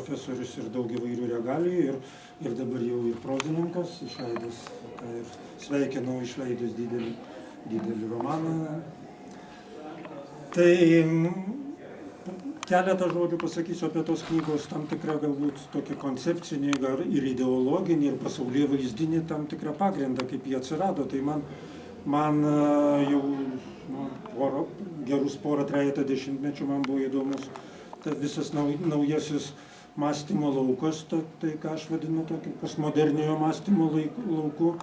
profesorius ir daug įvairių regalijų ir dabar jau ir prozininkas, išleidęs, ir sveikinau išleidus didelį romaną. Tai keletą žodžių pasakysiu apie tos knygos tam tikrą galbūt tokį koncepcinį ir ideologinį ir pasaulėvaizdinį tam tikrą pagrindą, kaip jie atsirado. Tai man jau gerus trejetą dešimtmečių man buvo įdomus visas naujasis mąstymo laukas, tai ką aš vadinu tokį postmoderniojo mąstymo lauku,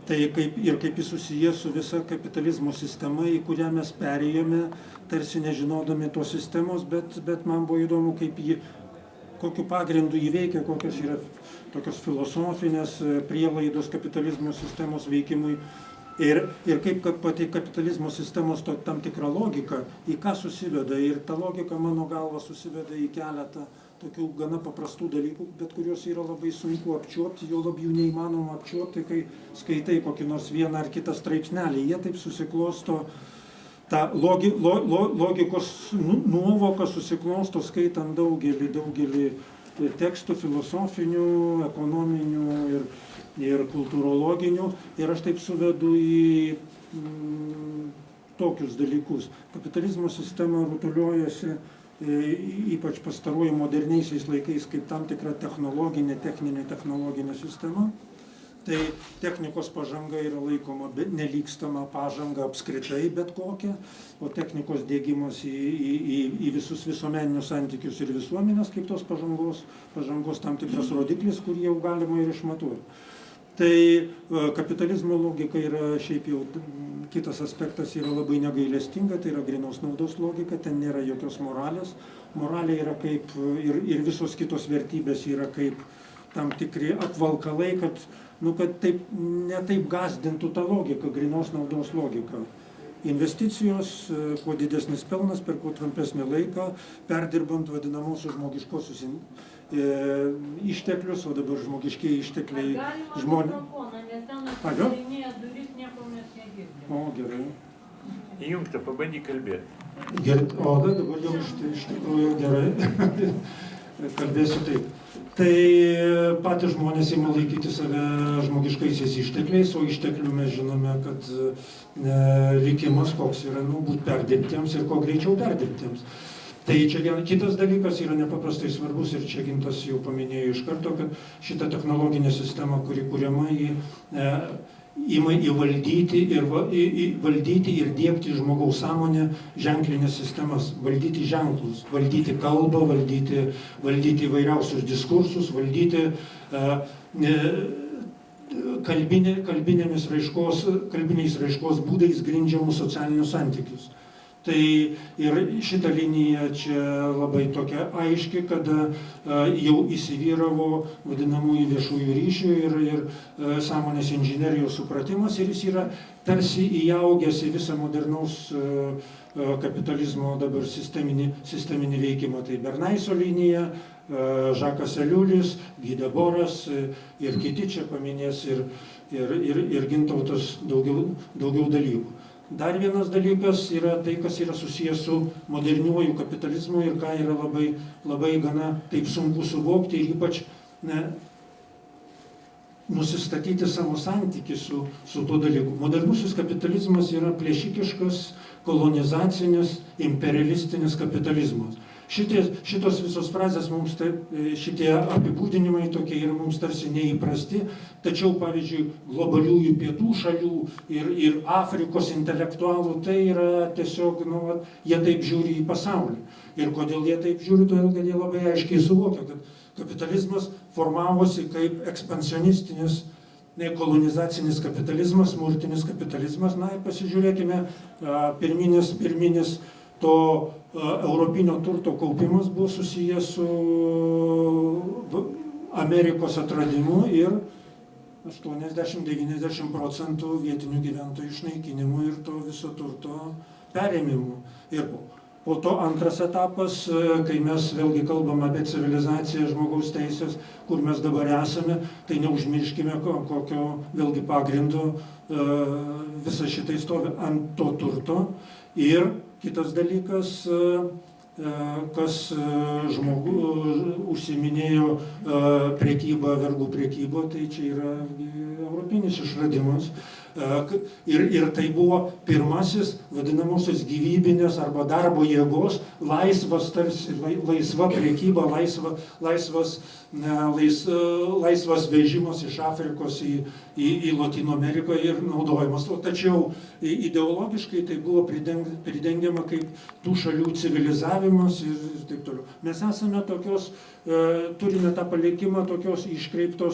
tai kaip jis susijęs su visa kapitalizmo sistema, į kurią mes perėjome, tarsi nežinodami tos sistemos, bet man buvo įdomu, kaip ji, kokiu pagrindu įveikia, kokios yra tokios filosofinės prielaidos kapitalizmo sistemos veikimui. Ir kaip pati kapitalizmo sistemos tam tikra logika, į ką susiveda. Ir ta logika, mano galva, susiveda į keletą tokių gana paprastų dalykų, bet kuriuos yra labai sunku apčiuopti, jo labiau neįmanoma apčiuopti, kai skaitai kokį nors vieną ar kitą straipsnelį. Jie taip susiklosto, ta logikos nuovoka susiklosto skaitant daugelį tekstų filosofinių, ekonominių ir kultūrologinių, ir aš taip suvedu į tokius dalykus. Kapitalizmo sistema rutuliojasi, ypač pastaruoju moderniaisiais laikais, kaip tam tikra techninė technologinė sistema. Tai technikos pažanga yra laikoma nelygstama pažanga apskritai bet kokia, o technikos diegimas į visus visuomeninius santykius ir visuomenės kaip tos pažangos tam tikras rodiklis, kurį jau galima ir išmatuoti. Tai kapitalizmo logika yra šiaip jau kitas aspektas, yra labai negailestinga, tai yra grynos naudos logika, ten nėra jokios moralės. Moralė yra kaip ir visos kitos vertybės yra kaip tam tikri apvalkalai, kad netaip gazdintų tą logiką, grynos naudos logiką. Investicijos, kuo didesnis pelnas per kuo trumpesnį laiką, perdirbant vadinamosius žmogiškosius išteklius, o dabar žmogiškiai ištekliai žmonės. Ar duris nieko mes negirdime. O, gerai. Įjungta, pabandyk kalbėti. O, dabar jau iš tikrųjų gerai. Kalbėsiu taip. Tai patys žmonės ima laikyti save žmogiškaisiais ištekliais, o išteklių mes žinome, kad likimas koks yra, būt perdirbtiems ir kuo greičiau perdirbtiems. Tai čia kitas dalykas yra nepaprastai svarbus ir čia Gintas jau paminėjo iš karto, kad šita technologinė sistema, kuri kuriama, ima įvaldyti ir diegti žmogaus sąmonę ženklinės sistemas, valdyti ženklus, valdyti kalbą, valdyti įvairiausius diskursus, valdyti kalbiniais raiškos būdais grindžiamus socialinius santykius. Tai ir šita linija čia labai tokia aiški, kada jau įsivyravo vadinamųjų viešųjų ryšių ir sąmonės inžinerijos supratimas, ir jis yra tarsi įaugęs į visą modernaus kapitalizmo dabar sisteminį veikimą. Tai Bernaiso linija, Žakas Eliulis, Guy Debord'as ir kiti čia paminės ir Gintautas daugiau dalykų. Dar vienas dalykas yra tai, kas yra susijęs su moderniuoju kapitalizmu ir ką yra labai gana taip sunku suvokti ir ypač nusistatyti savo santykį su tuo dalyku. Modernusis kapitalizmas yra plėšikiškas, kolonizacinis, imperialistinis kapitalizmas. Šitos visos frazės mums šitie apibūdinimai tokie yra mums tarsi neįprasti, tačiau pavyzdžiui globaliųjų pietų šalių ir Afrikos intelektualų tai yra tiesiog, jie taip žiūri į pasaulį. Ir kodėl jie taip žiūri, todėl kad jie labai aiškiai suvokia, kad kapitalizmas formavosi kaip ekspansionistinis kolonizacinis kapitalizmas, smurtinis kapitalizmas. Ir pasižiūrėkime, pirminis to europinio turto kaupimas buvo susijęs su Amerikos atradimu ir 80–90% vietinių gyventojų išnaikinimu ir to viso turto perėmimu. Ir po to antras etapas, kai mes vėlgi kalbam apie civilizaciją, žmogaus teisės, kur mes dabar esame, tai neužmirškime, kokio vėlgi pagrindo visa šitai stovi ant to turto. Ir kitas dalykas, kas užsiiminėjo prekybą, vergų prekybą, tai čia yra europinis išradimas. Ir tai buvo pirmasis vadinamosios gyvybinės arba darbo jėgos, laisva prekyba, laisvas vežimas iš Afrikos į Lotynų Ameriką ir naudojimas. Tačiau ideologiškai tai buvo pridengiama kaip tų šalių civilizavimas ir taip toliau. Mes esame tokios, turime tą palikimą tokios iškreiptų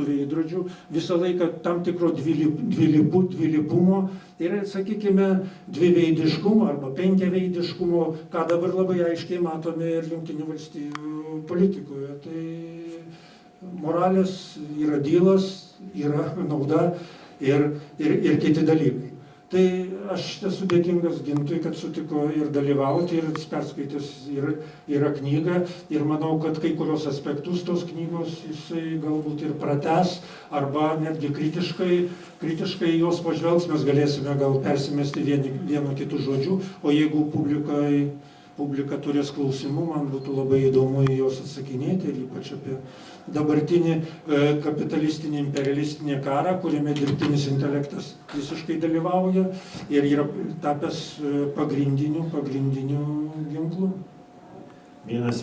veidrodžių, visą laiką tam tikro dvilypumo ir, sakykime, dviveidiškumo arba penkiaveidiškumo, ką dabar labai aiškiai matome ir Jungtinių valstijų politikoje. Tai moralės yra dylas, yra nauda ir kiti dalykai. Tai aš esu dėkingas Gintui, kad sutiko ir dalyvauti, ir perskaitęs yra knygą, ir manau, kad kai kurios aspektus tos knygos jisai galbūt ir pratęs, arba netgi kritiškai jos pažvelgs, mes galėsime gal persimesti vienu kitu žodžiu, o jeigu publika turės klausimų, man būtų labai įdomu į juos atsakinėti, ir ypač apie dabartinį kapitalistinį imperialistinį karą, kuriame dirbtinis intelektas visiškai dalyvauja ir yra tapęs pagrindiniu ginklu. Vienas.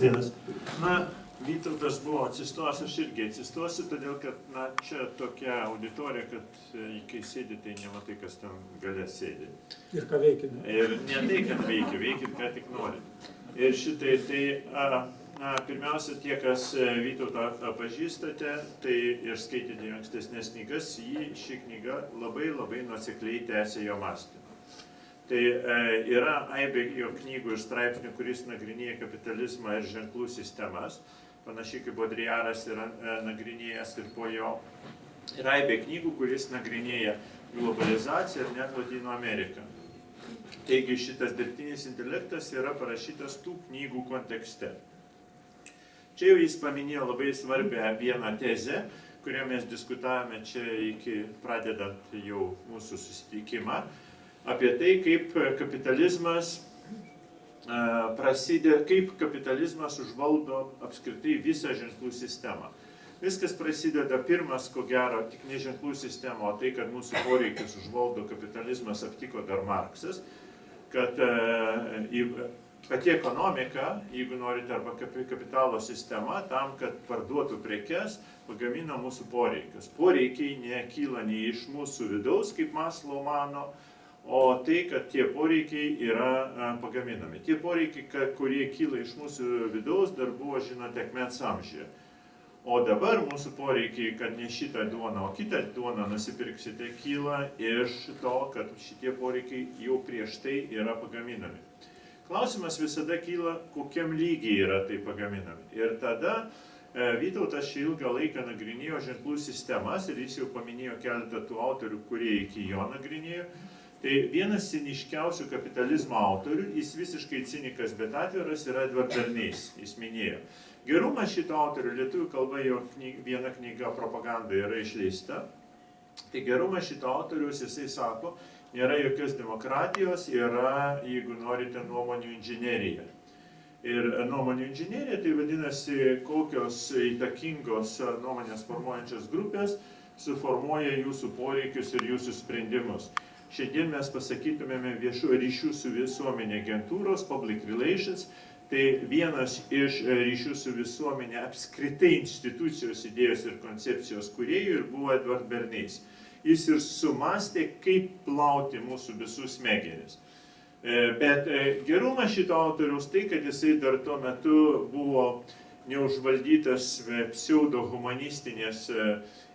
Na, Vytautas buvo atsistojęs, aš irgi atsistosiu, todėl kad, na, čia tokia auditorija, kad kai sėdi, tai nematai, kas ten gale sėdi. Ir ką veikia. Ir ne tai, kad veikia, ką tik nori. Ir šitai, pirmiausia, tie, kas Vytautą pažįstate, tai ir skaitėte jo ankstesnės knygas, ši knyga labai nuosekliai tęsia jo mąstymą. Tai yra aibė jo knygų ir straipsnių, kuris nagrinėja kapitalizmą ir ženklų sistemas, panašiai kaip Baudrillardas yra nagrinėjęs ir po jo. Ir aibė knygų, kuris nagrinėja globalizaciją ir net Lotynų Ameriką. Taigi šitas dirbtinis intelektas yra parašytas tų knygų kontekste. Čia jau jis paminėjo labai svarbią vieną tezę, kurią mes diskutavome čia iki pradedant jau mūsų susitikimą, apie tai, kaip kapitalizmas kaip kapitalizmas užvaldo apskritai visą ženklų sistemą. Viskas prasideda pirmas, ko gero, tik ne ženklų sistema, o tai, kad mūsų poreikius užvaldo kapitalizmas, aptiko dar Marksas, kad pati ekonomika, jeigu norite, arba kapitalo sistema, tam, kad parduotų prekes, pagamina mūsų poreikius. Poreikiai nekyla nei iš mūsų vidaus, kaip Maslow mano, o tai, kad tie poreikiai yra pagaminami. Tie poreikiai, kurie kyla iš mūsų vidaus, dar buvo, žinote, akmens amžiuje. O dabar mūsų poreikiai, kad ne šitą duoną, o kitą duoną nusipirksite, kyla iš to, kad šitie poreikiai jau prieš tai yra pagaminami. Klausimas visada kyla, kokiam lygiai yra tai pagaminami. Ir tada Vytautas šį ilgą laiką nagrinėjo ženklų sistemas ir jis jau paminėjo keletą tų autorių, kurie iki jo nagrinėjo. Tai vienas ciniškiausių kapitalizmo autorių, jis visiškai cinikas, bet atviras, yra Edward Bernays, jis minėjo. Gerumas šito autorių, lietuvių kalba jo viena knyga Propaganda yra išleista. Tai gerumas šito autoriaus, jisai sako, nėra jokios demokratijos, yra, jeigu norite, nuomonių inžinerija. Ir nuomonių inžinerija, tai vadinasi, kokios įtakingos nuomonės formuojančios grupės suformuoja jūsų poreikius ir jūsų sprendimus. Šiandien mes pasakytumėme viešų ryšių su visuomenė agentūros, public relations, tai vienas iš ryšių su visuomenė apskritai institucijos idėjos ir koncepcijos kūrėjų ir buvo Edward Bernays. Jis ir sumastė, kaip plauti mūsų visus smegenis. Bet gerumas šito autoriaus tai, kad jisai dar tuo metu buvo neužvaldytas pseudo-humanistinės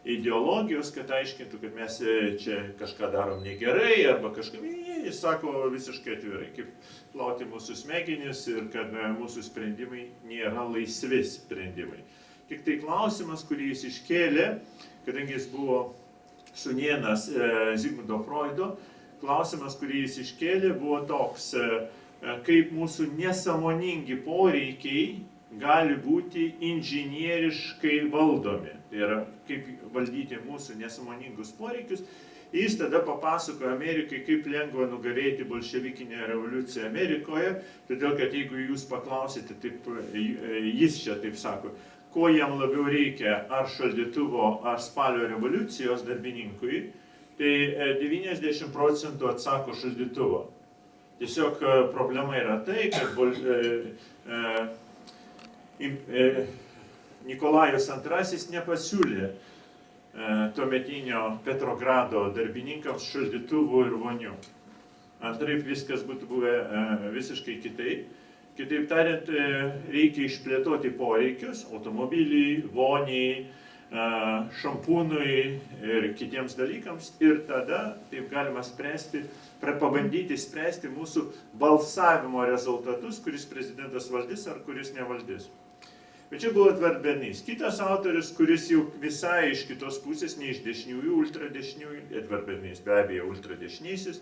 ideologijos, kad aiškintų, kad mes čia kažką darom negerai arba kažką, jis sako visiškai atvirai, kaip plauti mūsų smegenis ir kad mūsų sprendimai nėra laisvi sprendimai. Tik tai klausimas, kurį jis iškėlė, kadangi jis buvo sūnėnas Zigmundo Freudo, klausimas, kurį jis iškėlė, buvo toks, kaip mūsų nesąmoningi poreikiai gali būti inžinieriškai valdomi. Tai yra, kaip valdyti mūsų nesąmoningus poreikius Jis tada papasakojo Amerikai, kaip lengva nugalėti bolševikinę revoliuciją Amerikoje, todėl kad jeigu jūs paklausite, taip, jis čia taip sako, ko jam labiau reikia, ar šaldytuvo, ar spalio revoliucijos darbininkui, tai 90% atsako šaldytuvo. Tiesiog problema yra tai, kad Nikolajus II nepasiūlė tuometinio Petrogrado darbininkams šaldytuvų ir vonių. Antraip viskas būtų buvę visiškai kitaip. Kitaip tariant, reikia išplėtoti poreikius automobiliai, voniai, šampūnui ir kitiems dalykams ir tada taip galima pabandyti spręsti mūsų balsavimo rezultatus, kuris prezidentas valdys ar kuris nevaldys. Bet čia buvo Edvard Bernays. Kitas autorius, kuris jau visai iš kitos pusės, ne iš dešiniųjų, ultradešiniųjų, Edvard Bernays be abejo ultradešinysis.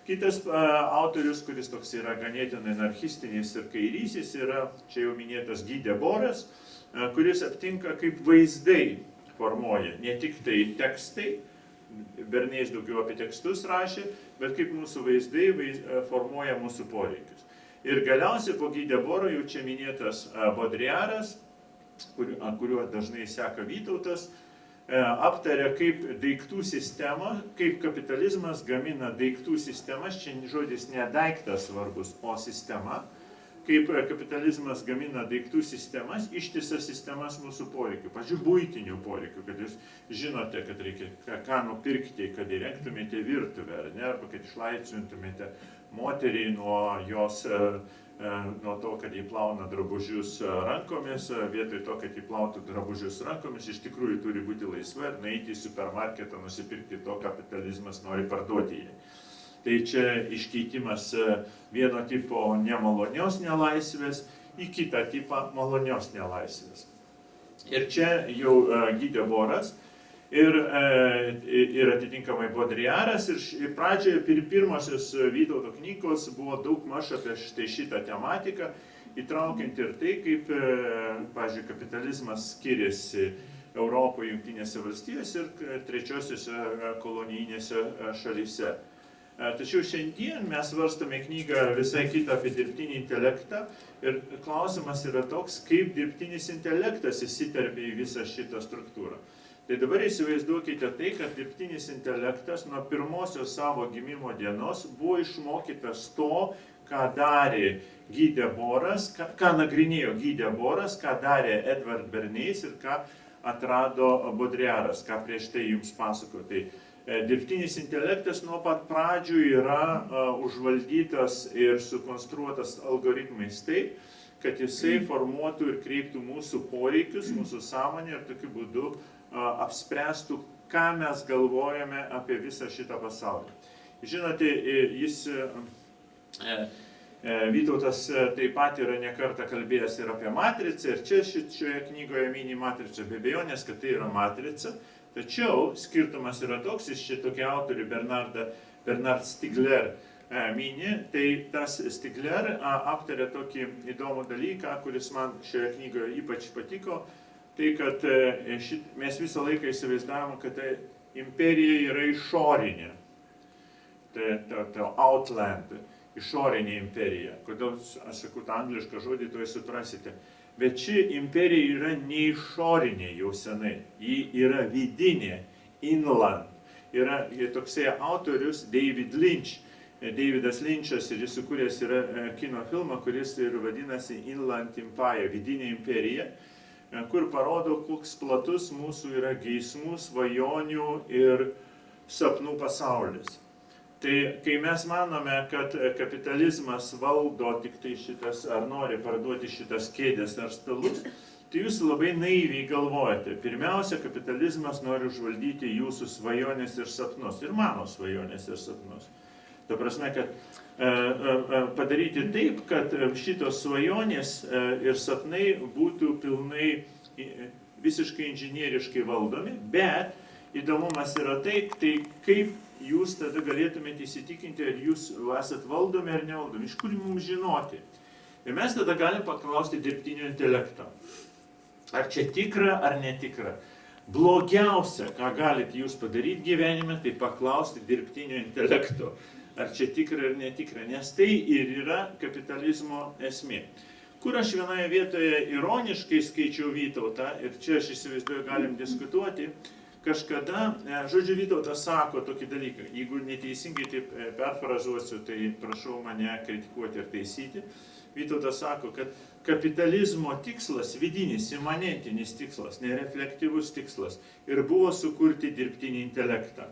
Kitas autorius, kuris toks yra ganėtinai anarchistinis ir kairysis, yra čia jau minėtas Guy Debord'as, kuris aptinka kaip vaizdai formuoja, ne tik tai tekstai, Bernays daugiau apie tekstus rašė, bet kaip mūsų vaizdai formuoja mūsų poreikius. Ir galiausiai po Guy Debord'o jau čia minėtas Baudrillardas, kuriuo dažnai seka Vytautas, aptarė kaip daiktų sistema, kaip kapitalizmas gamina daiktų sistemas, čia žodis ne daiktas svarbus, o sistema, kaip kapitalizmas gamina daiktų sistemas, ištisas sistemas mūsų poreikių, pačių buitinių poreikių, kad jūs žinote, kad reikia ką nupirkti, kad įrengtumėte virtuvę, ar ne, arba kad išlaisvintumėte moteriai nuo to, kad jį plauna drabužius rankomis, vietoj to, kad jį plautų drabužius rankomis, iš tikrųjų turi būti laisva ir nueiti į supermarketą, nusipirkti to, kapitalizmas nori parduoti jai. Tai čia iškeitimas vieno tipo nemalonios nelaisvės į kitą tipą malonios nelaisvės. Ir čia jau Guy Debord'as ir atitinkamai Baudrillardas. Ir pradžioje pirmosios Vytauto knygos buvo daug maž apie šitą tematiką, įtraukiant ir tai, kaip, pavyzdžiui, kapitalizmas skiriasi Europoje, Jungtinėse valstijose ir trečiosiose kolonijinėse šalyse. Tačiau šiandien mes svarstome knygą visai kitą apie dirbtinį intelektą ir klausimas yra toks, kaip dirbtinis intelektas įsiterpia į visą šitą struktūrą. Tai dabar įsivaizduokite tai, kad dirbtinis intelektas nuo pirmosios savo gimimo dienos buvo išmokytas to, ką darė Guy Debord'as, ką nagrinėjo Guy Debord'as, ką darė Edvard Bernays ir ką atrado Baudrillardas, ką prieš tai jums pasakoju. Tai dirbtinis intelektas nuo pat pradžių yra užvaldytas ir sukonstruotas algoritmais taip, kad jisai formuotų ir kreiptų mūsų poreikius, mūsų sąmonę ir tokiu būdu apspręstų, ką mes galvojame apie visą šitą pasaulį. Žinote, Vytautas taip pat yra nekartą kalbėjęs ir apie matricą, ir čia šioje knygoje mini matricą, be abejonės, kad tai yra matrica, tačiau skirtumas yra toks, iš čia tokie autoriai Bernard Stiegler mini, tai tas Stiegler aptarė tokį įdomų dalyką, kuris man šioje knygoje ypač patiko, tai kad mes visą laiką įsivaizdavom, kad tai imperija yra išorinė, tai outland, išorinė imperija. Kodėl aš sakau tą anglišką žodį, to jūs suprasite. Bet ši imperija yra ne išorinė jau senai, ji yra vidinė, inland. Yra toksai autorius David Lynch. Davidas Lynchas ir jis sukūręs yra kino filmą, kuris ir vadinasi Inland Empire, vidinė imperija, kur parodo, koks platus mūsų yra geismų, svajonių ir sapnų pasaulis. Tai kai mes manome, kad kapitalizmas valdo tik tai šitas, ar nori parduoti šitas kėdės ar stalus, tai jūs labai naiviai galvojate. Pirmiausia, kapitalizmas nori užvaldyti jūsų svajonės ir sapnus, ir mano svajonės ir sapnus. Ta prasme, kad padaryti taip, kad šitos svajonės ir sapnai būtų pilnai visiškai inžinieriškai valdomi, bet įdomumas yra tai kaip jūs tada galėtumėte įsitikinti, ar jūs esat valdomi ar nevaldomi, iš kur mums žinoti. Ir mes tada galim paklausti dirbtinio intelekto. Ar čia tikra ar netikra? blogiausia, ką galite jūs padaryti gyvenime, tai paklausti dirbtinio intelekto, ar čia tikra ar netikra, nes tai ir yra kapitalizmo esmė. Kur aš vienoje vietoje ironiškai skaičiau Vytautą, ir čia aš įsivaizduoju, galim diskutuoti, kažkada, žodžiu, Vytautas sako tokį dalyką, jeigu neteisingai taip perfrazuosiu, tai prašau mane kritikuoti ir taisyti. Vytautas sako, kad kapitalizmo tikslas, vidinis, imanentinis tikslas, nereflektyvus tikslas ir buvo sukurti dirbtinį intelektą.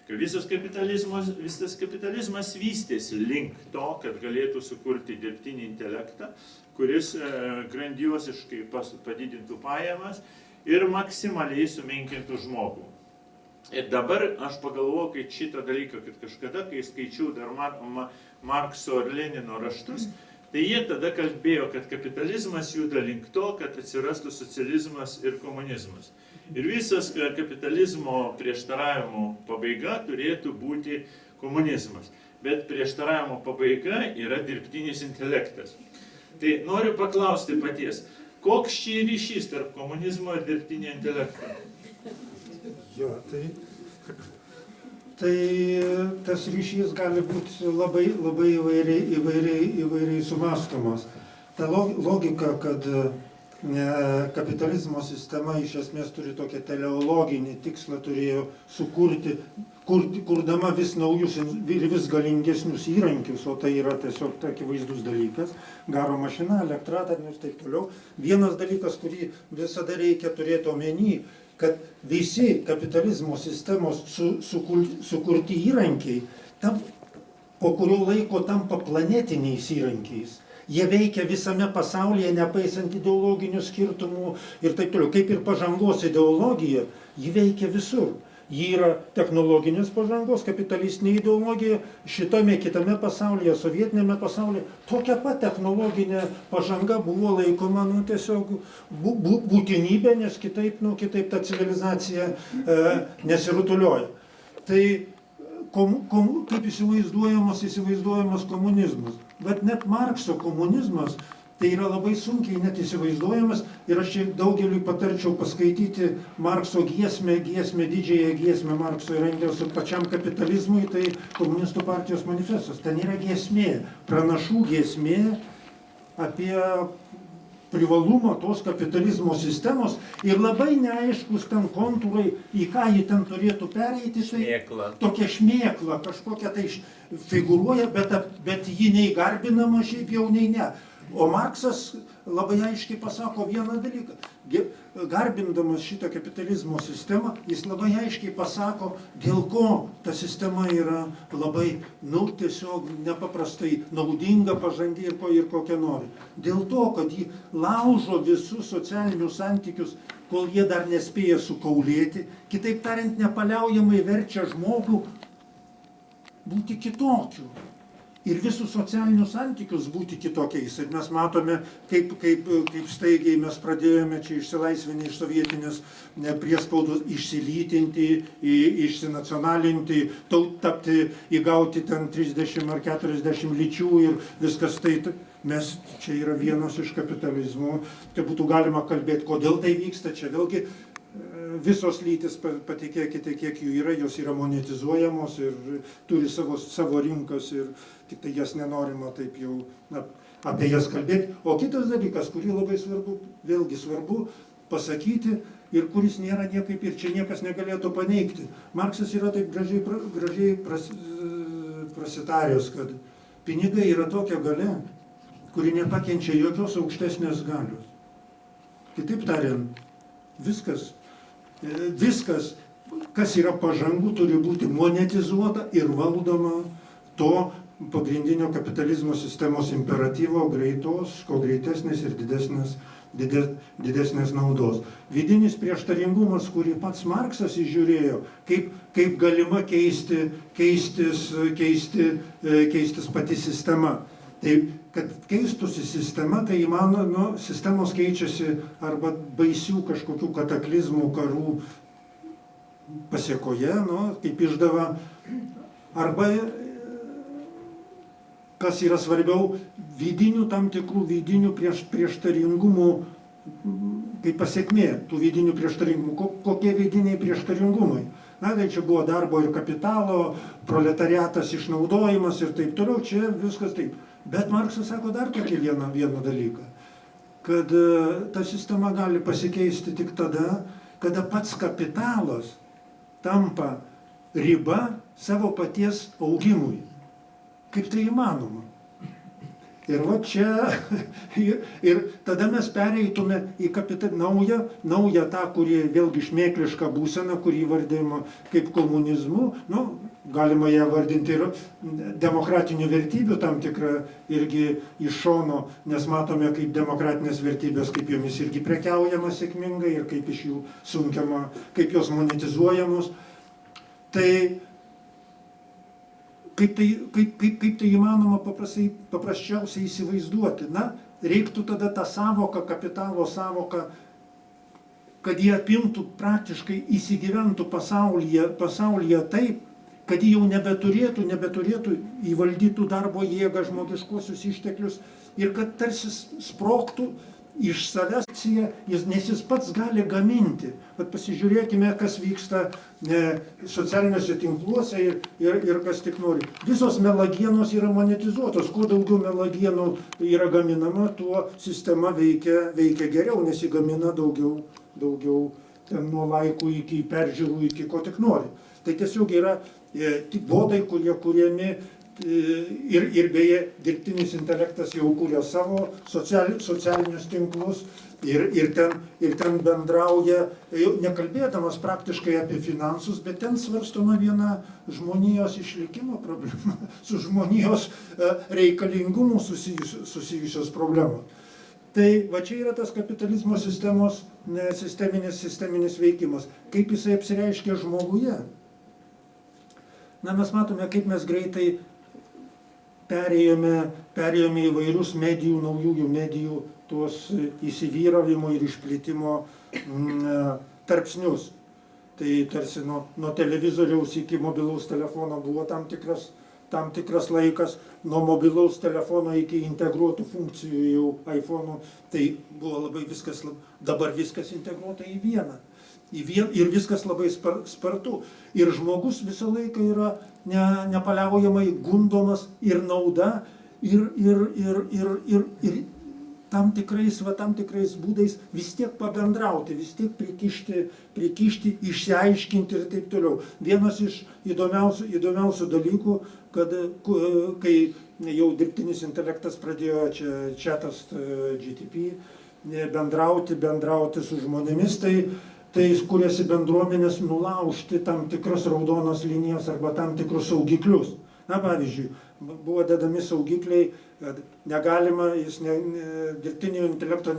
Visas kapitalizmas vystėsi link to, kad galėtų sukurti dirbtinį intelektą, kuris grandiosiškai padidintų pajamas ir maksimaliai sumenkintų žmogų. Ir dabar aš pagalvoju, kai šitą dalyką, kad kažkada, kai skaičiau dar Markso ir Lenino raštus, tai jie tada kalbėjo, kad kapitalizmas juda link to, kad atsirastų socializmas ir komunizmas. Ir visas kapitalizmo prieštaravimo pabaiga turėtų būti komunizmas. Bet prieštaravimo pabaiga yra dirbtinis intelektas. Tai noriu paklausti paties, koks čia ryšys tarp komunizmo ir dirbtinio intelekto? Jo, tai tas ryšys gali būti labai įvairiai sumastomas. Ta logika, kad kapitalizmo sistema iš esmės turi tokią teleologinį tikslą, turėjo sukurti, kurdama vis naujus ir vis galingesnius įrankius, o tai yra tiesiog akivaizdus dalykas, garo mašina, elektradarnius ir taip toliau. Vienas dalykas, kurį visada reikia turėti omeny, kad visi kapitalizmo sistemos sukurti įrankiai po kurio laiko tampa planetiniais įrankiais. Jie veikia visame pasaulyje, nepaisant ideologinių skirtumų ir taip toliau. Kaip ir pažangos ideologija, ji veikia visur. Ji yra technologinės pažangos, kapitalistinė ideologija, šitame kitame pasaulyje, sovietinėme pasaulyje. Tokia pat technologinė pažanga buvo laikoma tiesiog būtinybė, nes kitaip ta civilizacija nesirutulioja. Tai kaip įsivaizduojamas komunizmas. Bet net Markso komunizmas tai yra labai sunkiai net įsivaizduojamas ir aš čia daugeliui patarčiau paskaityti Markso giesmę, didžiąją giesmę Markso ir Engelso pačiam kapitalizmui, tai Komunistų partijos manifestas. Ten yra giesmė, pranašų giesmė apie privalumą tos kapitalizmo sistemos ir labai neaiškus ten kontūrai, į ką ji ten turėtų pereiti. Šmėkla. Tokia šmėkla, kažkokia tai figūruoja, bet ji nei garbinama šiaip jau, nei ne. O Marksas labai aiškiai pasako vieną dalyką. Garbindamas šitą kapitalizmo sistemą, jis labai aiškiai pasako, dėl ko ta sistema yra labai, tiesiog nepaprastai naudinga, pažangi ir kokia nori. Dėl to, kad ji laužo visus socialinius santykius, kol jie dar nespėja sukaulėti, kitaip tariant, nepaliaujamai verčia žmogų būti kitokiu. Ir visus socialinius santykius būti kitokiais. Ir mes matome, kaip staigiai mes pradėjome čia išsilaisvinti iš sovietinės priespaudos, išsilytinti, išsinacionalinti, tapti, įgauti ten 30 ar 40 lyčių ir viskas tai. Mes čia yra vienas iš kapitalizmų, tai būtų galima kalbėti, kodėl tai vyksta. Čia vėlgi visos lytis, patikėkite, kiek jų yra, jos yra monetizuojamos ir turi savo rinkas ir tik tai jas nenorima taip jau apie jas kalbėti. O kitas dalykas, kurį labai svarbu pasakyti ir kuris nėra niekaip ir čia niekas negalėtų paneigti. Marksas yra taip gražiai prasitaręs, kad pinigai yra tokia galia, kuri nepakenčia jokios aukštesnės galios. Kitaip tariant, viskas, kas yra pažangu, turi būti monetizuota ir valdoma to pagrindinio kapitalizmo sistemos imperatyvo greitos, kuo greitesnės ir didesnės naudos. Vidinis prieštaringumas, kurį pats Marksas įžiūrėjo, kaip galima keistis pati sistema. Tai, kad keistųsi sistema, tai sistemos keičiasi arba baisių kažkokių kataklizmų, karų pasiekoje, kaip išdava, arba, kas yra svarbiau, tam tikrų vidinių prieštaringumų kaip pasiekmė tų vidinių prieštaringumų. Kokie vidiniai prieštaringumai? Na, tai čia buvo darbo ir kapitalo, proletariatas išnaudojimas ir taip toliau, čia viskas taip. Bet Marksas sako dar tokį vieną dalyką, kad ta sistema gali pasikeisti tik tada, kada pats kapitalas tampa riba savo paties augimui. Kaip tai įmanoma? Ir va čia, ir tada mes pereitume į naują tą, kurį vėlgi šmėklišką būseną, kurį vardėjama kaip komunizmu, nu, galima ją vardinti ir demokratinių vertybių tam tikrą irgi iš šono, nes matome, kaip demokratinės vertybės, kaip jomis irgi prekiaujama sėkmingai ir kaip iš jų sunkiama, kaip jos monetizuojamos. Tai kaip tai įmanoma paprasčiausiai įsivaizduoti? Na, reiktų tada tą savoką, kapitalo savoką, kad jie apimtų praktiškai įsigyventų pasaulyje taip, kad jie jau nebeturėtų įvaldytų darbo jėgą, žmogiškuosius išteklius ir kad tarsi sprogtų iš savęs, nes jis pats gali gaminti. Bet pasižiūrėkime, kas vyksta socialiniuose tinkluose ir kas tik nori. Visos melagienos yra monetizuotos. Kuo daugiau melagienų yra gaminama, tuo sistema veikia geriau, nes jį gamina daugiau ten nuo laikų iki peržiūrų, iki ko tik nori. Tai tiesiog yra tik bodai, kurie kuriami. Ir beje, dirbtinis intelektas jau kūrė savo socialinius tinklus ir ten bendrauja, nekalbėdamas praktiškai apie finansus, bet ten svarstoma viena žmonijos išlikimo problema, su žmonijos reikalingumu susijusios problemos. Tai va čia yra tas kapitalizmo sistemos sisteminis veikimas. Kaip jisai apsireiškia žmoguje? Na, mes matome, kaip mes greitai perėjome įvairius medijų, naujųjų medijų, tuos įsivyravimo ir išplitimo tarpsnius. Tai tarsi nuo televizoriaus iki mobilaus telefono buvo tam tikras laikas, nuo mobilaus telefono iki integruotų funkcijų jau iPhone'ų, tai buvo labai dabar viskas integruota į vieną. Ir viskas labai spartu. Ir žmogus visą laiką yra nepaliaujamai gundomas ir nauda, ir tam tikrais būdais vis tiek pabendrauti, vis tiek prikišti, išsiaiškinti ir taip toliau. Vienas iš įdomiausių dalykų, kad kai jau dirbtinis intelektas pradėjo chatas GTP bendrauti su žmonėmis, tai kuriasi bendruomenės nulaužti tam tikras raudonas linijas arba tam tikrus saugiklius. Na, pavyzdžiui, buvo dedami saugikliai, kad negalima, dirbtinio intelekto,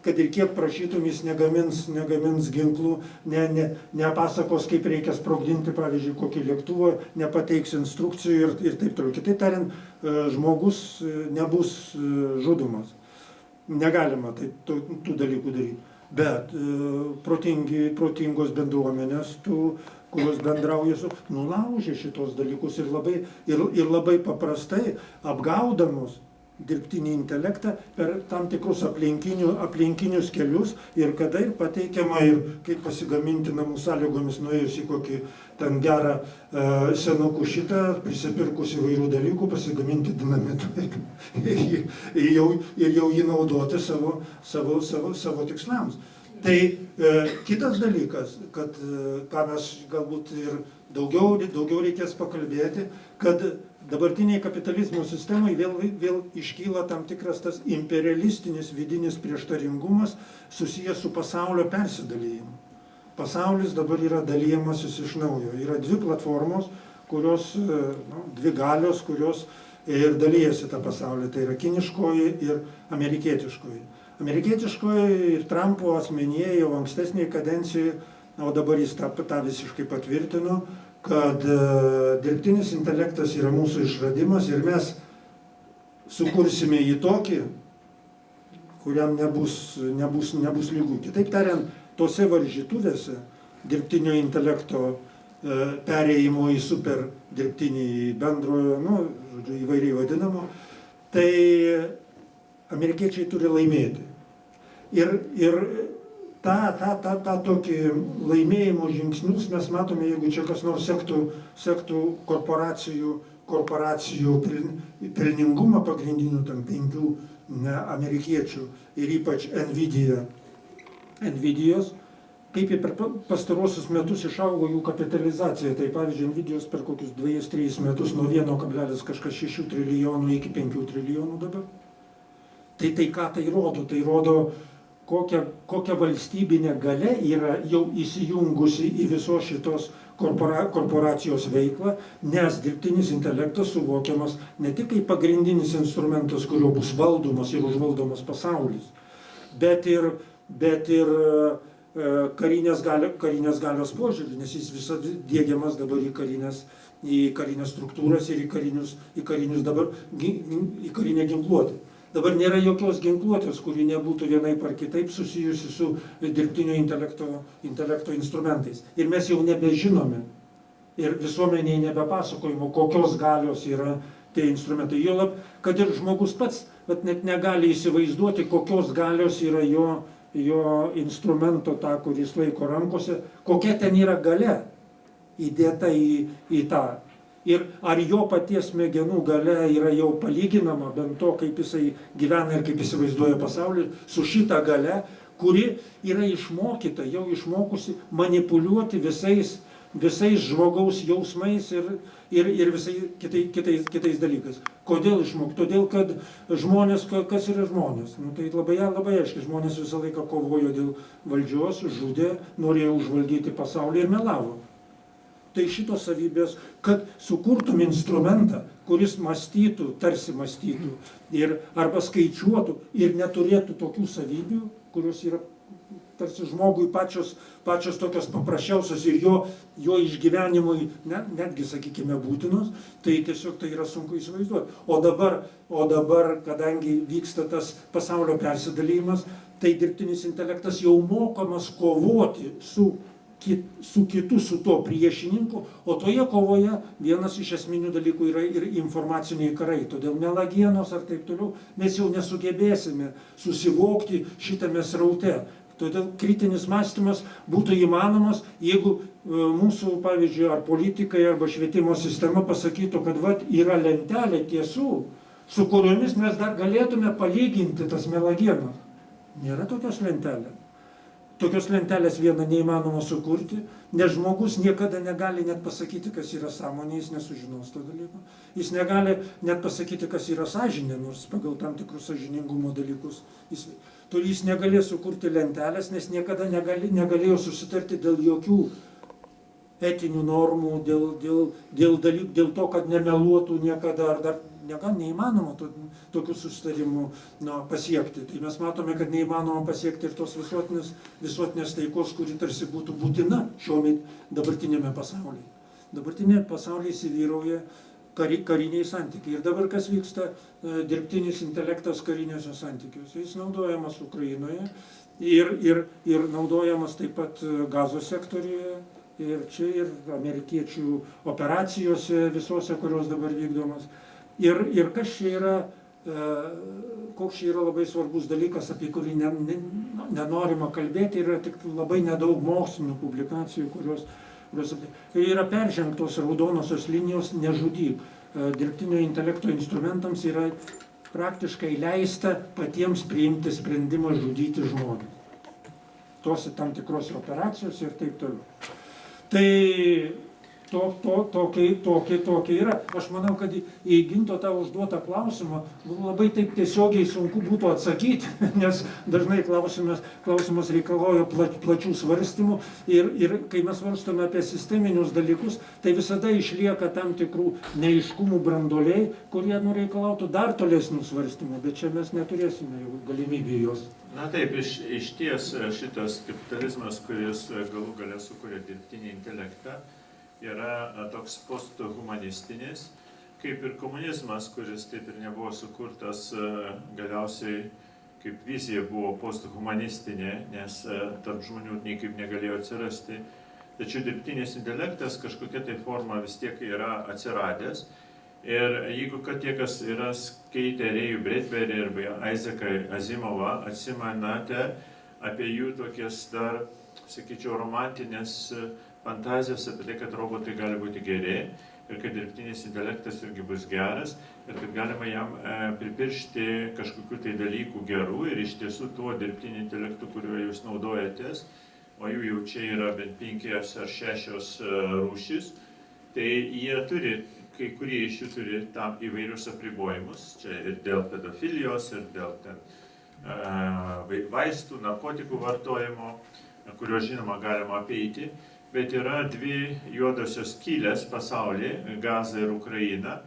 kad ir kiek prašytum, jis negamins ginklų, nepasakos, kaip reikia sprogdinti, pavyzdžiui, kokį lėktuvą, nepateiks instrukcijų ir taip toliau. Kitaip tariant, žmogus nebus žudomas. Negalima tų dalykų daryti. Bet protingos bendruomenės, kurios bendrauja nulaužė šitos dalykus ir labai paprastai apgaudamos dirbtinį intelektą per tam tikrus aplinkinius kelius ir kada ir pateikiama ir kaip pasigaminti namų sąlygomis nuėjus į kokį ten gerą senukų šitą, prisipirkus įvairių dalykų, pasigaminti dinamitų ir jau jį naudoti savo tikslams. Tai kitas dalykas, kad ką mes galbūt ir daugiau reikės pakalbėti, kad dabartiniai kapitalizmo sistemai vėl iškyla tam tikras tas imperialistinis vidinis prieštaringumas susijęs su pasaulio persidalyjimu. Pasaulis dabar yra dalyjamasis iš naujo. Yra dvi platformos, dvi galios, kurios ir dalyjasi tą pasaulį. Tai yra kiniškoji ir amerikietiškoji. Amerikietiškoji ir Trumpo asmenyje jau ankstesnėje kadencijoje, o dabar jis tą visiškai patvirtino, kad dirbtinis intelektas yra mūsų išradimas ir mes sukursime jį tokį, kuriam nebus lygų. Kitaip tariant, tose varžytuvėse dirbtinio intelekto perėjimo į super dirbtinį bendrojo, įvairiai vadinamo, tai amerikiečiai turi laimėti. Ir tą tokį laimėjimo žingsnius mes matome, jeigu čia kas nors sektų korporacijų pelningumą pagrindinių tam 5 amerikiečių ir ypač Nvidijos, kaip jie per pastarosius metus išaugo jų kapitalizacija. Tai pavyzdžiui, Nvidijos per kokius 2-3 metus nuo 1,6 trilijonų iki 5 trilijonų dabar. Tai ką tai rodo? Tai rodo, kokia valstybinė galia yra jau įsijungusi į visos šitos korporacijos veiklą, nes dirbtinis intelektas suvokiamas ne tik kaip pagrindinis instrumentas, kurio bus valdomas ir užvaldomas pasaulis, bet ir karinės galios požiūrį, nes jis visada diegiamas dabar į karinės struktūras ir į karinę ginkluotę. Dabar nėra jokios ginkluotės, kuri nebūtų vienaip ar kitaip susijusi su dirbtinio intelekto instrumentais. Ir mes jau nebežinome ir visuomeniai nebepasakojimo, kokios galios yra tie instrumentai. Juolab, kad ir žmogus pats net negali įsivaizduoti, kokios galios yra jo instrumento, tą, kuris laiko rankose, kokia ten yra galia įdėta į tą. Ir ar jo paties smegenų galia yra jau palyginama, bent to, kaip jisai gyvena ir kaip įsivaizduoja pasaulį, su šita galia, kuri yra išmokyta, jau išmokusi manipuliuoti visais žmogaus jausmais ir visais kitais dalykais. Kodėl išmokti? Todėl, kad žmonės, kas yra žmonės? Tai labai aiškiai, žmonės visą laiką kovojo dėl valdžios, žudė, norėjo užvaldyti pasaulį ir melavo. Tai šitos savybės, kad sukurtum instrumentą, kuris mąstytų, tarsi mąstytų, arba skaičiuotų ir neturėtų tokių savybių, kurios yra tarsi žmogui pačios tokios paprasčiausios ir jo išgyvenimui netgi, sakykime, būtinos, tai tiesiog tai yra sunku įsivaizduoti. O dabar, kadangi vyksta tas pasaulio persidalymas, tai dirbtinis intelektas jau mokamas kovoti su kitu, su to priešininku, o toje kovoje vienas iš esminių dalykų yra ir informaciniai karai. Todėl melagienos ar taip toliau mes jau nesugebėsime susivokti šitame sraute. Todėl kritinis mąstymas būtų įmanomas, jeigu mūsų, pavyzdžiui, ar politikai, arba švietimo sistema pasakytų, kad yra lentelė tiesų, su kuriomis mes dar galėtume palyginti tas melagienas. Nėra tokios lentelės. Tokios lentelės vieną neįmanoma sukurti, nes žmogus niekada negali net pasakyti, kas yra sąmonė, jis nesužinos to dalyko. Jis negali net pasakyti, kas yra sąžinė, nors pagal tam tikrus sąžiningumo dalykus. Jis negalės sukurti lentelės, nes niekada negalėjo susitarti dėl jokių etinių normų, dėl to, kad nemeluotų niekada, ar dar neįmanoma tokių susitarimų pasiekti. Tai mes matome, kad neįmanoma pasiekti ir tos visuotinės taikos, kuri tarsi būtų būtina dabartinėme pasaulyje. Dabartinėme pasaulyje įsivyrauja kariniai santykiai. Ir dabar kas vyksta? Dirbtinis intelektas kariniuose santykiuose. Jis naudojamas Ukrainoje ir naudojamas taip pat Gazos sektoriuje. Ir čia ir amerikiečių operacijose visose, kurios dabar vykdomas. Ir kas čia yra, koks čia yra labai svarbus dalykas, apie kurį nenorima kalbėti, yra tik labai nedaug mokslinių publikacijų, kurios yra peržengtos raudonosios linijos nežudyk. Dirbtinio intelekto instrumentams yra praktiškai leista patiems priimti sprendimą žudyti žmones. Tose tam tikrose operacijose ir taip toliau. Tai tokia yra. Aš manau, kad į Ginto tą užduotą klausimą labai taip tiesiogiai sunku būtų atsakyti, nes dažnai klausimas reikalauja plačių svarstymų ir kai mes svarstome apie sisteminius dalykus, tai visada išlieka tam tikrų neaiškumų branduoliai, kurie reikalautų dar tolesnių svarstymų, bet čia mes neturėsime galimybių jos. Na taip, iš ties šitas kapitalizmas, kuris galų gale sukuria dirbtinį intelektą, yra toks posthumanistinis, kaip ir komunizmas, kuris taip ir nebuvo sukurtas galiausiai kaip vizija buvo posthumanistinė, nes tarp žmonių niekaip negalėjo atsirasti. Tačiau dirbtinis intelektas kažkokia tai forma vis tiek yra atsiradęs Ir jeigu tie, kas yra skaitę Rėjų Bredberį arba Isaaką Asimovą, atsimenate apie jų tokias dar, sakyčiau, romantinės fantazijas apie tai, kad robotai gali būti geri ir kad dirbtinis intelektas irgi bus geras ir kad galima jam pripiršti kažkokių tai dalykų gerų ir iš tiesų tuo dirbtiniu intelektu, kuriuo jūs naudojatės, o jų jau čia yra bent 5 ar 6 rūšis, tai jie turi, kai kurie iš jų turi tam įvairius apribojimus, čia ir dėl pedofilijos, ir dėl vaistų, narkotikų vartojimo, kurio žinoma galima apeiti, bet yra 2 juodosios skylės pasaulyje, Gaza ir Ukraina.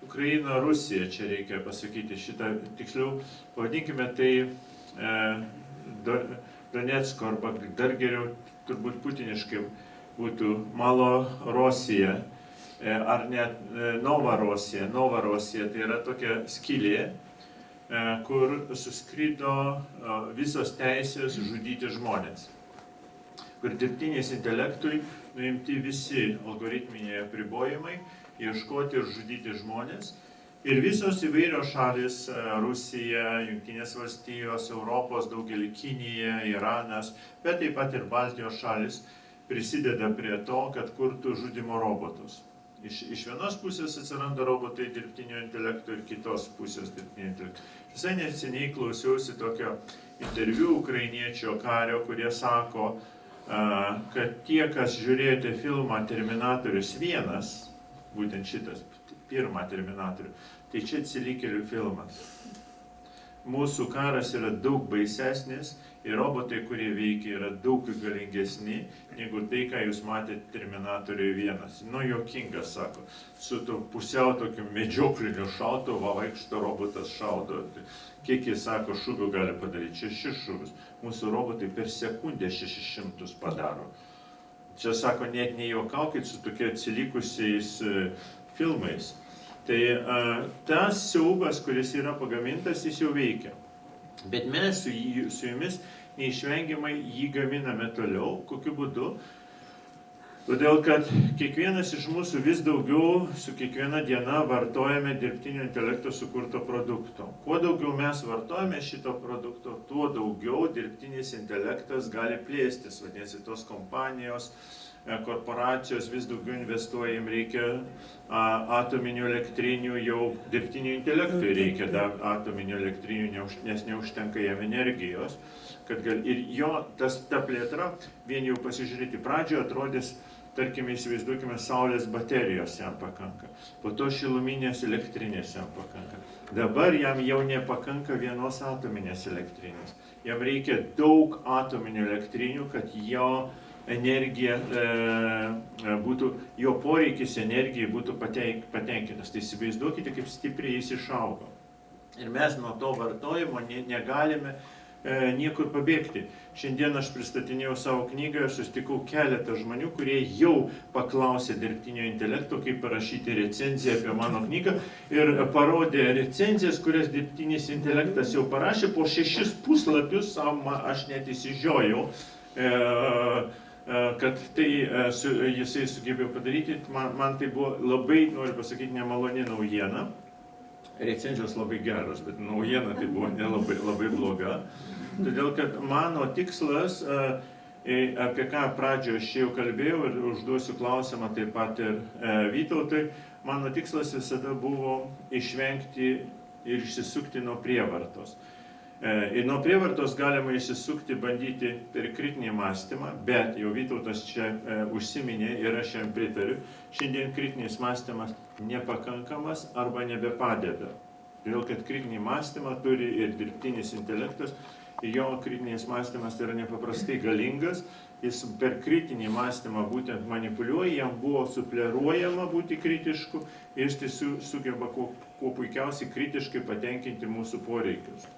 Ukraina, Rusija, čia reikia pasakyti šitą, tiksliau, pavadinkime tai Donecko, arba dar geriau turbūt putiniškai būtų Malorosija, ar net Novarosija. Novarosija tai yra tokia skylė, kur suskrido visos teisės žudyti žmonės, kur dirbtinis intelektui nuimti visi algoritminiai apribojimai, ieškoti ir žudyti žmonės. Ir visos įvairios šalis, Rusija, Jungtinės valstijos, Europos, daugelį Kinija, Iranas, bet taip pat ir Baltijos šalis prisideda prie to, kad kurtų žudimo robotus. Iš vienos pusės atsiranda robotai dirbtinio intelekto ir kitos pusės dirbtinio intelekto. Visai neseniai klausiausi tokio interviu ukrainiečio kario, kurie sako, kad tie, kas žiūrėjote filmą Terminatorius 1, būtent šitas, pirmą Terminatorių, tai čia atsilikėlių filmas. Mūsų karas yra daug baisesnis ir robotai, kurie veikia, yra daug galingesni negu tai, ką jūs matėte Terminatoriui 1. Nu, juokingas, sako, su to pusiau tokiu medžiokliniu šautuvu vaikšto robotas šaudo. Kiek jis sako, šūvių gali padaryti? 6 šūvius. Mūsų robotai per sekundę 600 padaro. Čia sako, net nejuokaukit su tokie atsilikusiais filmais. Tai tas siaubas, kuris yra pagamintas, jis jau veikia. Bet mes su jumis neišvengiamai jį gaminame toliau. Kokiu būdu? Todėl, kad kiekvienas iš mūsų vis daugiau su kiekviena diena vartojame dirbtinio intelekto sukurto produkto. Kuo daugiau mes vartojame šito produkto, tuo daugiau dirbtinis intelektas gali plėstis. Vadinasi, tos kompanijos, korporacijos vis daugiau investuoja, jiems reikia atominių elektrinių, jau dirbtinio intelektui reikia atominių elektrinių, nes neužtenka jam energijos. Ir jo ta plėtra, vien jau pasižiūrėti, pradžioje atrodys, tarkime, įsivaizduokime, saulės baterijos jam pakanka, po to šiluminės elektrinės jam pakanka. Dabar jam jau nepakanka vienos atominės elektrinės. Jam reikia daug atominių elektrinių, kad jo energija būtų, jo poreikis energijai būtų patenkintas. Tai įsivaizduokite, kaip stipriai jis išaugo. Ir mes nuo to vartojimo negalime niekur pabėgti. Šiandien aš pristatinėjau savo knygą ir susitikau keletą žmonių, kurie jau paklausė dirbtinio intelekto, kaip parašyti recenziją apie mano knygą ir parodė recenzijas, kurias dirbtinis intelektas jau parašė, po 6 puslapius, aš net įsižiojau, kad tai jisai sugebėjo padaryti. Man tai buvo labai, noriu pasakyti, nemaloni naujiena. Recenzijos labai geros, bet naujiena tai buvo labai bloga. Todėl, kad mano tikslas, apie ką pradžioje aš jau kalbėjau ir užduosiu klausimą taip pat ir Vytautui, mano tikslas visada buvo išvengti ir išsisukti nuo prievartos. Ir nuo prievartos galima išsisukti, bandyti per kritinį mąstymą, bet jau Vytautas čia užsiminė ir aš jam pritariu, šiandien kritinis mąstymas nepakankamas arba nebepadeda. Todėl, kad kritinį mąstymą turi ir dirbtinis intelektas, jo kritinis mąstymas yra nepaprastai galingas, jis per kritinį mąstymą būtent manipuliuoja, jam buvo sufleruojama būti kritišku ir jis tai sugeba kuo puikiausiai kritiškai patenkinti mūsų poreikius.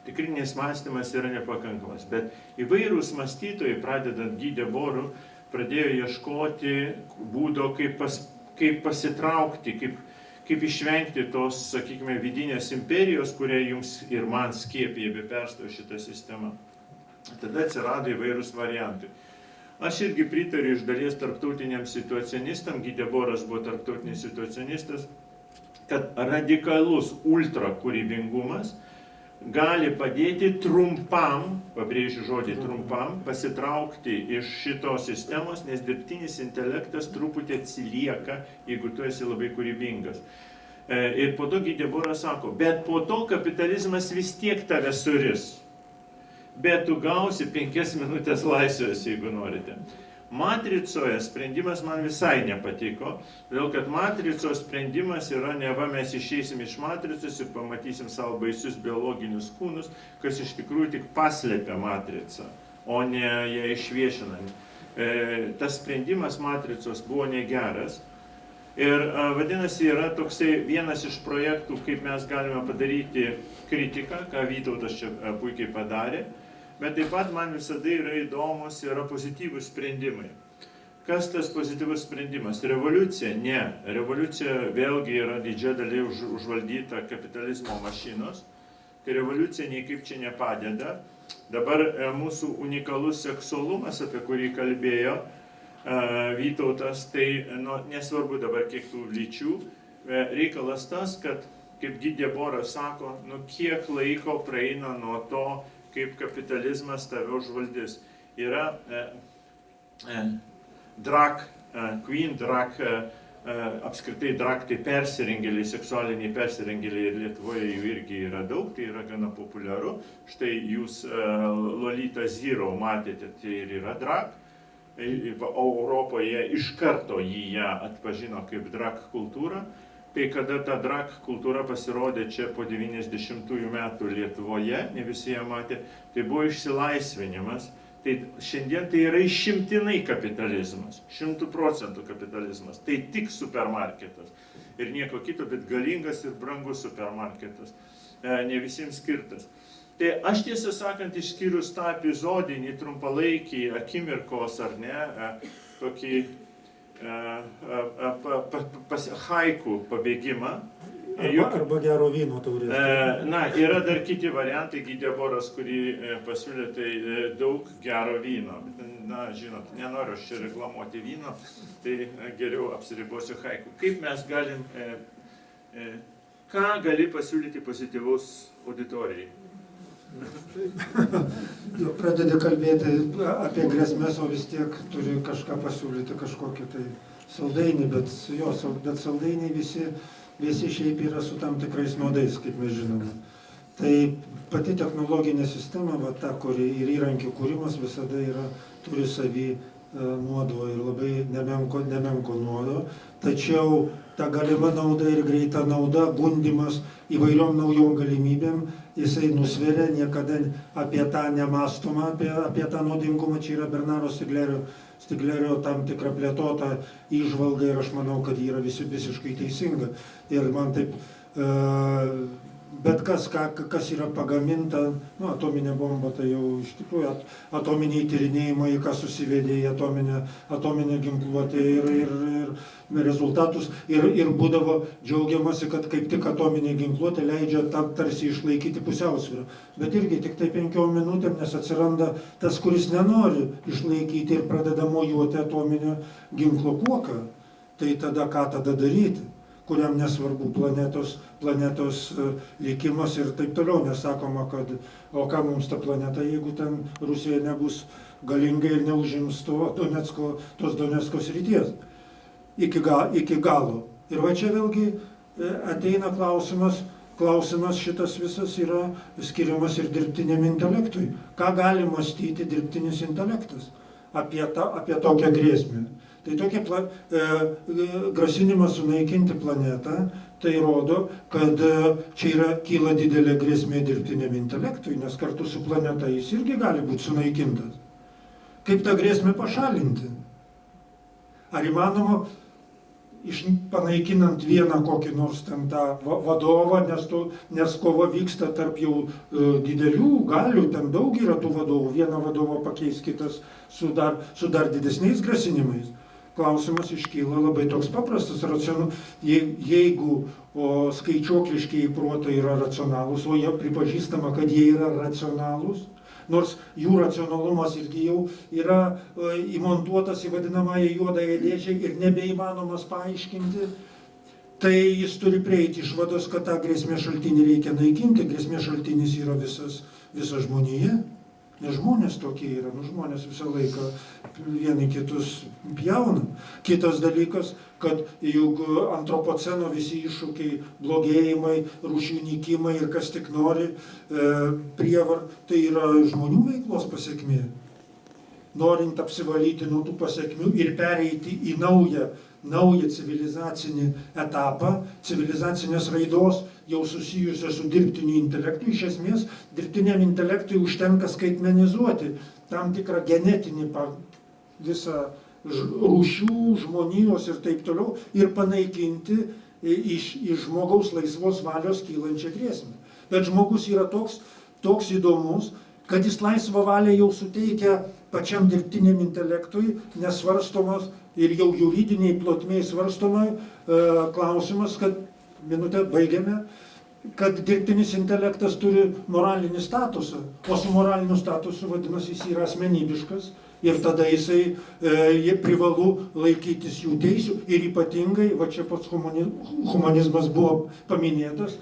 Tai kritinis mąstymas yra nepakankamas, bet įvairūs mąstytojai, pradedant Guy Debord, pradėjo ieškoti būdo, kaip pasitraukti, kaip išvengti tos, sakykime, vidinės imperijos, kurie jums ir man skiepija be perstojo šitą sistemą. Tada atsirado įvairūs variantai. Aš irgi pritariu iš dalies tarptautiniams situacionistams, Guy Debordas buvo tarptautinis situacionistas, kad radikalus ultra kūrybingumas gali padėti trumpam, pabrėžiu žodį trumpam, pasitraukti iš šitos sistemos, nes dirbtinis intelektas truputį atsilieka, jeigu tu esi labai kūrybingas. Ir po to Gideboras sako, bet po to kapitalizmas vis tiek tave suris. Bet tu gausi 5 minutės laisvės, jeigu norite. Matricoje sprendimas man visai nepatiko, todėl kad matricos sprendimas yra, neva mes išeisim iš matricos ir pamatysim savo baisius biologinius kūnus, kas iš tikrųjų tik paslėpia matricą, o ne ją išviešina. Tas sprendimas matricos buvo negeras. Ir vadinasi, yra toksai vienas iš projektų, kaip mes galime padaryti kritiką, ką Vytautas čia puikiai padarė. Bet taip pat man visada yra įdomus, yra pozityvūs sprendimai. Kas tas pozityvus sprendimas? Revoliucija? Ne. Revoliucija vėlgi yra didžia dalyje užvaldyta kapitalizmo mašinos. Tai revoliucija niekaip čia nepadeda. Dabar mūsų unikalus seksualumas, apie kurį kalbėjo Vytautas, tai nesvarbu dabar kiek tų lyčių. Reikalas tas, kad, kaip Gideboras sako, kiek laiko praeina nuo to, kaip kapitalizmas tave užvaldys. Yra drag queen, apskritai drag tai persirengėliai, seksualiniai persirengėliai ir Lietuvoje jų irgi yra daug, tai yra gana populiaru. Štai jūs Lolita Zero matėte, tai ir yra drag. O Europoje iš karto ją atpažino kaip drag kultūrą. Tai kada ta drag kultūra pasirodė čia po 90-ųjų metų Lietuvoje, ne visi ją matė, tai buvo išsilaisvinimas. Tai šiandien tai yra išimtinai kapitalizmas, 100% kapitalizmas. Tai tik supermarketas ir nieko kito, bet galingas ir brangus supermarketas, ne visiems skirtas. Tai aš tiesą sakant, išskyrus tą epizodinį, trumpalaikį akimirkos ar ne, tokį haiku pabėgimą. Arba gero vyno taurės. Yra dar kiti variantai, Gideboras, kurį pasiūlė, tai daug gero vyno. Žinot, nenoriu aš čia reklamuoti vyno, tai geriau apsiribosiu haiku. Kaip mes galim, ką gali pasiūlyti pozityvus auditorijai? Pradedi kalbėti apie grėsmės, o vis tiek turi kažką pasiūlyti, kažkokį tai saldainį, bet saldainiai visi šiaip yra su tam tikrais nuodais, kaip mes žinome. Tai pati technologinė sistema, ta, kuri ir įrankių kūrimas visada turi savį nuodo ir labai nemenko nuodo. Tačiau ta galima nauda ir greita nauda, gundimas įvairiom naujom galimybėm, jisai nusveria, niekada apie tą nemąstoma, apie tą naudingumą. Čia yra Bernaro Stiglerio tam tikra plėtota įžvalga ir aš manau, kad ji yra visiškai teisinga. Ir man taip, bet kas yra pagaminta, atominė bomba, tai jau iš tikrųjų atominiai tyrinėjimai, kas susivedė į atominę ginkluotę ir rezultatus. Ir būdavo džiaugiamasi, kad kaip tik atominė ginkluotė leidžia tarsi išlaikyti pusiausvyrą. Bet irgi tik tai 5 minutėm, nes atsiranda tas, kuris nenori išlaikyti ir pradeda mojuoti atominio ginklo kuoką. Tai tada ką tada daryti? Kuriam nesvarbu planetos likimas ir taip toliau, nesakoma, kad o ką mums ta planeta, jeigu ten Rusija nebus galinga ir neužims tos Donecko srities iki galo. Ir va čia vėlgi ateina klausimas šitas visas yra skiriamas ir dirbtiniam intelektui. Ką gali mąstyti dirbtinis intelektas apie tokią grėsmę? Tai tokia grasinimas sunaikinti planetą, tai rodo, kad čia kyla didelė grėsmė dirbtiniam intelektui, nes kartu su planeta jis irgi gali būti sunaikintas. Kaip tą grėsmę pašalinti? Ar įmanoma, panaikinant vieną kokį nors ten tą vadovą, nes kova vyksta tarp jau didelių galių, ten daug yra tų vadovų, vieną vadovą pakeis kitas su dar didesniais grasinimais. Klausimas iškyla labai toks paprastas, jeigu skaičiuokliškiai protai yra racionalūs, o jie pripažįstama, kad jie yra racionalūs, nors jų racionalumas irgi jau yra įmontuotas į vadinamąją juodąją dėžę ir nebeįmanomas paaiškinti, tai jis turi prieiti išvados, kad tą grėsmės šaltinį reikia naikinti. Grėsmės šaltinis yra visa žmonija. Nes žmonės tokie yra, žmonės visą laiką vieni kitus pjauna. Kitas dalykas, kad juk antropoceno visi iššūkiai, blogėjimai, rūšių nykimai ir kas tik nori, tai yra žmonių veiklos pasekmė. Norint apsivalyti nuo tų pasekmių ir pereiti į naują civilizacinį etapą, civilizacinės raidos, jau susijusią su dirbtiniu intelektu. Iš esmės, dirbtiniam intelektui užtenka skaitmenizuoti tam tikrą genetinį visą rūšių, žmonijos ir taip toliau ir panaikinti iš žmogaus laisvos valios kylančią grėsmę. Bet žmogus yra toks įdomus, kad jis laisvą valią jau suteikia pačiam dirbtiniam intelektui, nesvarstomas ir jau juridiniai plotmėj svarstoma klausimas, kad minutę baigiame, kad dirbtinis intelektas turi moralinį statusą, o su moraliniu statusu vadinasi jis yra asmenybiškas ir tada jisai privalu laikytis jų teisių ir ypatingai, va čia pats humanizmas buvo paminėtas,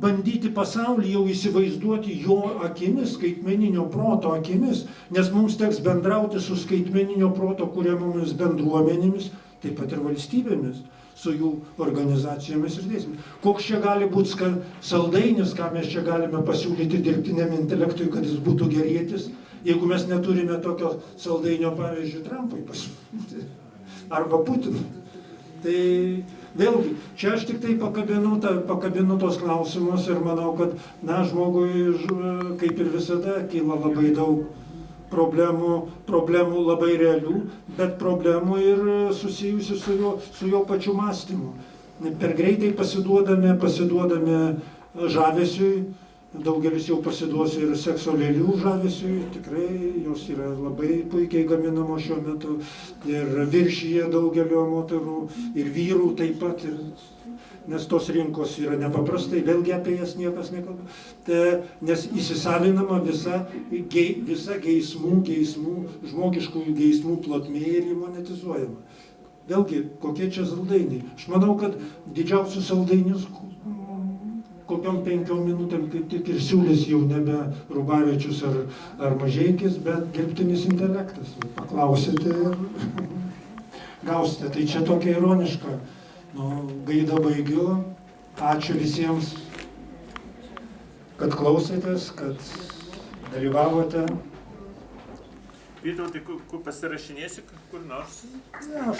bandyti pasaulį jau įsivaizduoti jo akimis, skaitmeninio proto akimis, nes mums teks bendrauti su skaitmeninio proto kuriamomis bendruomenėmis, taip pat ir valstybėmis, su jų organizacijomis ir teisėmis. Koks čia gali būti saldainis, ką mes čia galime pasiūlyti dirbtiniam intelektui, kad jis būtų gerėtis, jeigu mes neturime tokio saldainio, pavyzdžiui, Trumpui pasiūlyti, arba Putinui. Tai vėlgi, čia aš tik tai pakabinu tos klausimus ir manau, kad žmogui, kaip ir visada, kyla labai daug problemų labai realių, bet problemų ir susijusių su jo pačiu mąstymu. Per greitai pasiduodame žavesiui, daugelis jau pasiduos ir sekso lėlių žavesiui, tikrai jos yra labai puikiai gaminamos šiuo metu ir viršyje daugelio moterų ir vyrų taip pat, nes tos rinkos yra nepaprastai, vėlgi apie jas niekas nekalba, nes įsisavinama visa geismų, žmogiškųjų geismų plotmė ir jį monetizuojama. Vėlgi, kokie čia saldainiai? Aš manau, kad didžiausius saldainius kokiom 5 minutėm kaip tik ir siūlys jau nebe Rubavičius ar Mažeikis, bet dirbtinis intelektas. Paklausite ir gausite. Tai čia tokia ironiška. Gaida baigiu. Ačiū visiems, kad klausėtės, kad dalyvavote. Vytautai, kur pasirašinėsi kur nors? Ne, aš